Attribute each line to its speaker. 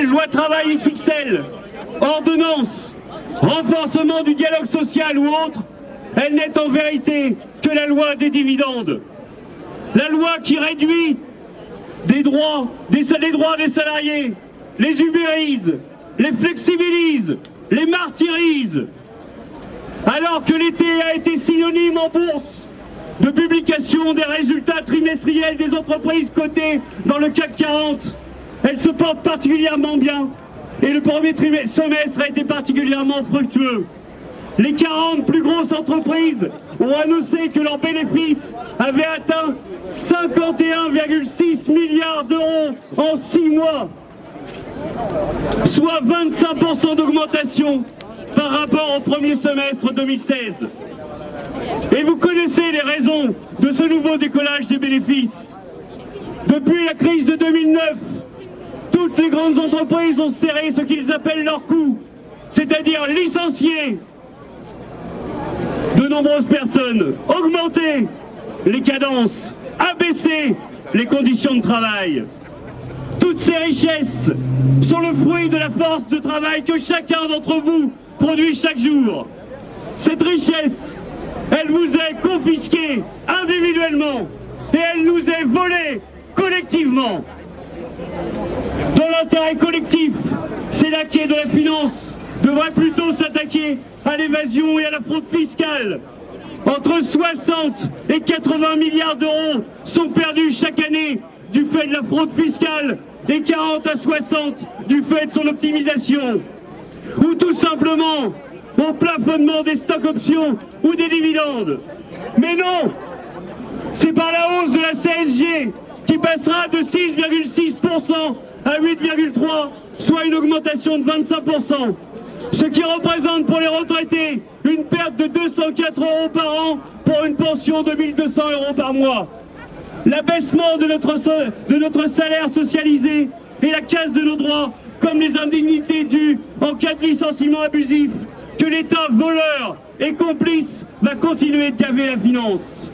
Speaker 1: loi travail XXL, ordonnance, renforcement du dialogue social ou autre, elle n'est en vérité que la loi des dividendes. La loi qui réduit les droits des salariés, les ubérise, les flexibilise, les martyrise. Alors que l'été a été synonyme en bourse de publication des résultats trimestriels des entreprises cotées dans le CAC 40, elle se porte particulièrement bien et le premier semestre a été particulièrement fructueux. Les 40 plus grosses entreprises ont annoncé que leurs bénéfices avaient atteint 51,6 milliards d'euros en 6 mois, soit 25% d'augmentation par rapport au premier semestre 2016. Et vous connaissez les raisons de ce nouveau décollage des bénéfices. Depuis la crise de 2009, toutes les grandes entreprises ont serré ce qu'ils appellent leurs coûts, c'est-à-dire licencier de nombreuses personnes, augmenter les cadences, abaisser les conditions de travail. Toutes ces richesses sont le fruit de la force de travail que chacun d'entre vous produit chaque jour. Cette richesse, elle vous est confisquée individuellement et elle nous est volée collectivement. Dans l'intérêt collectif, c'est la quai de la finance devrait plutôt s'attaquer à l'évasion et à la fraude fiscale. Entre 60 et 80 milliards d'euros sont perdus chaque année du fait de la fraude fiscale et 40 à 60 du fait de son optimisation. Ou tout simplement au plafonnement des stocks options ou des dividendes. Mais non, c'est par la hausse de la CSG qui passera de 6,6% à 8,3%, soit une augmentation de 25%. Ce qui représente pour les retraités une perte de 204 euros par an pour une pension de 1 200 euros par mois. L'abaissement de notre salaire socialisé et la casse de nos droits, comme les indemnités dues en cas de licenciement abusif, que l'État voleur et complice va continuer de gaver la finance.